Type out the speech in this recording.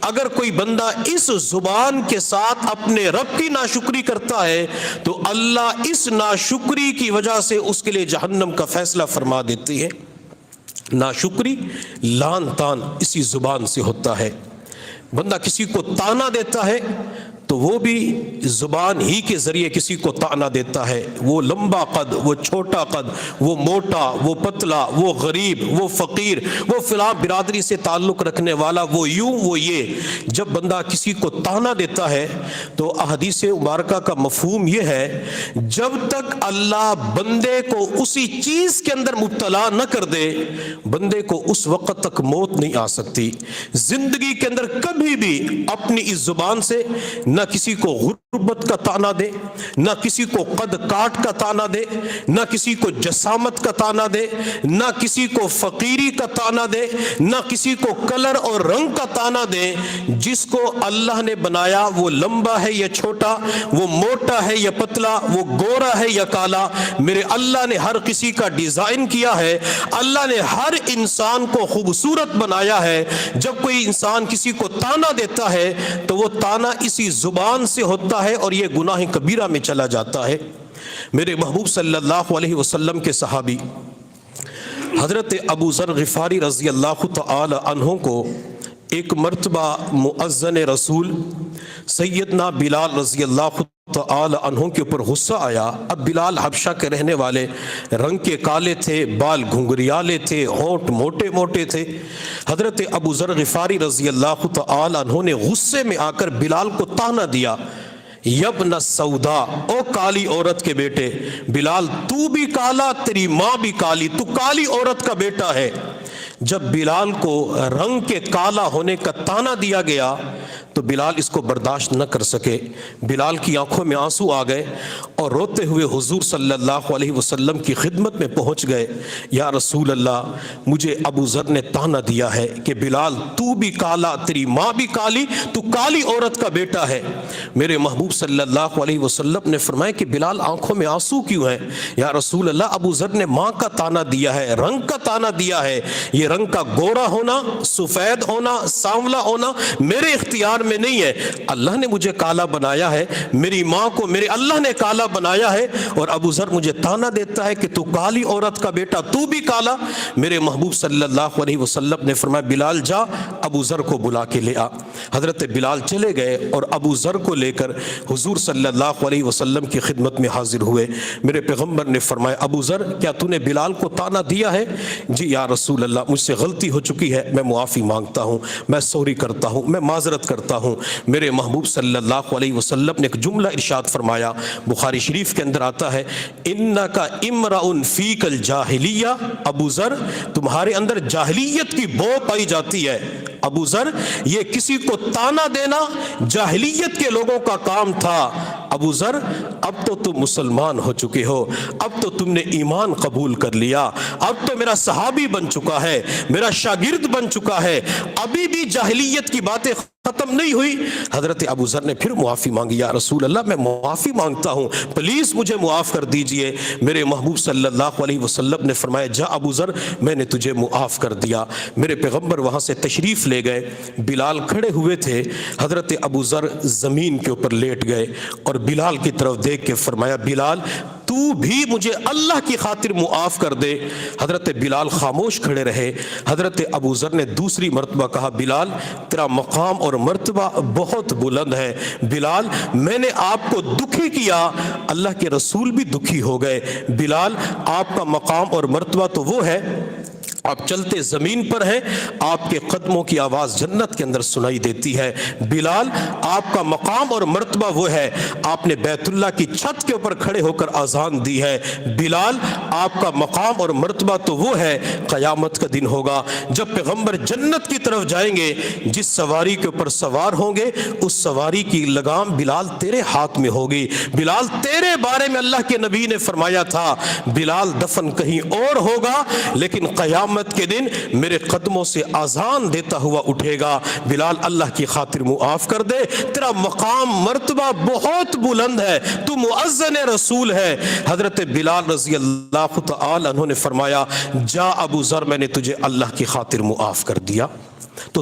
اگر کوئی بندہ اس زبان کے ساتھ اپنے رب کی ناشکری کرتا ہے تو اللہ اس ناشکری کی وجہ سے اس کے لیے جہنم کا فیصلہ فرما دیتی ہے۔ ناشکری لان تان اسی زبان سے ہوتا ہے۔ بندہ کسی کو تانا دیتا ہے تو وہ بھی زبان ہی کے ذریعے کسی کو تانا دیتا ہے، وہ لمبا قد، وہ چھوٹا قد، وہ موٹا، وہ پتلا، وہ غریب، وہ فقیر، وہ فلاں برادری سے تعلق رکھنے والا، وہ یوں وہ یہ۔ جب بندہ کسی کو تانا دیتا ہے تو احادیث مبارکہ کا مفہوم یہ ہے، جب تک اللہ بندے کو اسی چیز کے اندر مبتلا نہ کر دے بندے کو اس وقت تک موت نہیں آ سکتی۔ زندگی کے اندر کبھی بھی اپنی اس زبان سے نہ کسی کو غربت کا تانا دے، نہ کسی کو قد کاٹ کا تانا دے، نہ کسی کو جسامت کا تانا دے، نہ کسی کو فقیری کا تانا دے، نہ کسی کو کلر اور رنگ کا تانا دے۔ جس کو اللہ نے بنایا وہ لمبا ہے یا چھوٹا، وہ موٹا ہے یا پتلا، وہ گورا ہے یا کالا، میرے اللہ نے ہر کسی کا ڈیزائن کیا ہے، اللہ نے ہر انسان کو خوبصورت بنایا ہے۔ جب کوئی انسان کسی کو تانا دیتا ہے تو وہ تانا اسی زبان سے ہوتا ہے اور یہ گناہ کبیرہ میں چلا جاتا ہے۔ میرے محبوب صلی اللہ علیہ وسلم کے صحابی حضرت ابو ذر غفاری رضی اللہ تعالی عنہ کو ایک مرتبہ مؤذن رسول سیدنا بلال رضی اللہ تعالی عنہ کے اوپر غصہ آیا۔ اب بلال حبشہ کے رہنے والے، رنگ کے کالے تھے، بال گھنگریالے تھے، ہونٹ موٹے موٹے تھے۔ حضرت ابو ذر غفاری رضی اللہ تعالی عنہ نے غصے میں آ کر بلال کو طعنہ دیا، یبن سودا، او کالی عورت کے بیٹے، بلال تو بھی کالا، تیری ماں بھی کالی، تو کالی عورت کا بیٹا ہے۔ جب بلال کو رنگ کے کالا ہونے کا طعنہ دیا گیا تو بلال اس کو برداشت نہ کر سکے۔ بلال کی آنکھوں میں آنسو آ گئے اور روتے ہوئے حضور صلی اللہ علیہ وسلم کی خدمت میں پہنچ گئے۔ یا رسول اللہ، مجھے ابو ذر نے طعنہ دیا ہے کہ بلال تو بھی کالا، تیری ماں بھی کالی، تو کالی عورت کا بیٹا ہے۔ میرے محبوب صلی اللہ علیہ وسلم نے فرمایا کہ بلال آنکھوں میں آنسو کیوں ہیں؟ یا رسول اللہ، ابو ذر نے ماں کا طعنہ دیا ہے، رنگ کا طعنہ دیا ہے۔ یہ رنگ کا گورا ہونا، سفید ہونا، سانولا ہونا میرے اختیار میں نہیں ہے، اللہ نے مجھے کالا بنایا ہے، میری ماں کو میرے اللہ نے کالا بنایا ہے، اور ابو ذر مجھے طعنہ دیتا ہے کہ تو کالی عورت کا بیٹا، تو بھی کالا۔ میرے محبوب صلی اللہ علیہ وسلم نے فرمایا بلال جا ابو ذر کو بلا کے لے آ۔ حضرت بلال چلے گئے اور ابو ذر کو لے کر حضور صلی اللہ علیہ وسلم کی خدمت میں حاضر ہوئے۔ میرے پیغمبر نے فرمایا ابو ذر، کیا تو نے بلال کو طعنہ دیا ہے؟ جی یا رسول اللہ، مجھ سے غلطی ہو چکی ہے، میں معافی مانگتا ہوں، میں سوری کرتا ہوں، میں معذرت کرتا ہوں۔ میرے محبوب صلی اللہ علیہ وسلم نے ایک جملہ ارشاد فرمایا، بخاری شریف کے اندر آتا ہے، انکا امرؤ فیک الجاہلیہ، ابو ذر تمہارے اندر جاہلیت کی بو پائی جاتی ہے۔ ابو ذر، یہ کسی کو طعنہ دینا جاہلیت کے لوگوں کا کام تھا۔ ابو ذر، اب تو تم مسلمان ہو چکے ہو، اب تو تم نے ایمان قبول کر لیا، اب تو میرا صحابی بن چکا ہے، میرا شاگرد بن چکا ہے، ابھی بھی جاہلیت کی باتیں ختم نہیں ہوئی۔ حضرت ابو ذر نے پھر معافی مانگی، یا رسول اللہ میں معافی مانگتا ہوں، پلیز مجھے معاف کر دیجئے۔ میرے محبوب صلی اللہ علیہ وسلم نے فرمایا جا ابو ذر، میں نے تجھے معاف کر دیا۔ میرے پیغمبر وہاں سے تشریف لے گئے، بلال کھڑے ہوئے تھے، حضرت ابو ذر زمین کے اوپر لیٹ گئے اور بلال کی طرف دیکھ کے فرمایا بلال تو بھی مجھے اللہ کی خاطر معاف کر دے۔ حضرت بلال خاموش کھڑے رہے۔ حضرت ابو ذر نے دوسری مرتبہ کہا بلال تیرا مقام اور مرتبہ بہت بلند ہے، بلال میں نے آپ کو دکھی کیا، اللہ کے رسول بھی دکھی ہو گئے، بلال آپ کا مقام اور مرتبہ تو وہ ہے، آپ چلتے زمین پر ہیں، آپ کے قدموں کی آواز جنت کے اندر سنائی دیتی ہے، بلال آپ کا مقام اور مرتبہ وہ ہے، آپ نے بیت اللہ کی چھت کے اوپر کھڑے ہو کر اذان دی ہے، بلال آپ کا مقام اور مرتبہ تو وہ ہے، قیامت کا دن ہوگا جب پیغمبر جنت کی طرف جائیں گے، جس سواری کے اوپر سوار ہوں گے اس سواری کی لگام بلال تیرے ہاتھ میں ہوگی، بلال تیرے بارے میں اللہ کے نبی نے فرمایا تھا بلال دفن کہیں اور ہوگا لیکن قیامت کے دن میرے قدموں سے اذان دیتا ہوا اٹھے گا، بلال اللہ کی خاطر معاف کر دے، تیرا مقام مرتبہ بہت بلند ہے، تو مؤذن رسول ہے۔ حضرت بلال رضی اللہ تعالی عنہ نے فرمایا جا ابو ذر میں نے تجھے اللہ کی خاطر معاف کر دیا۔ تو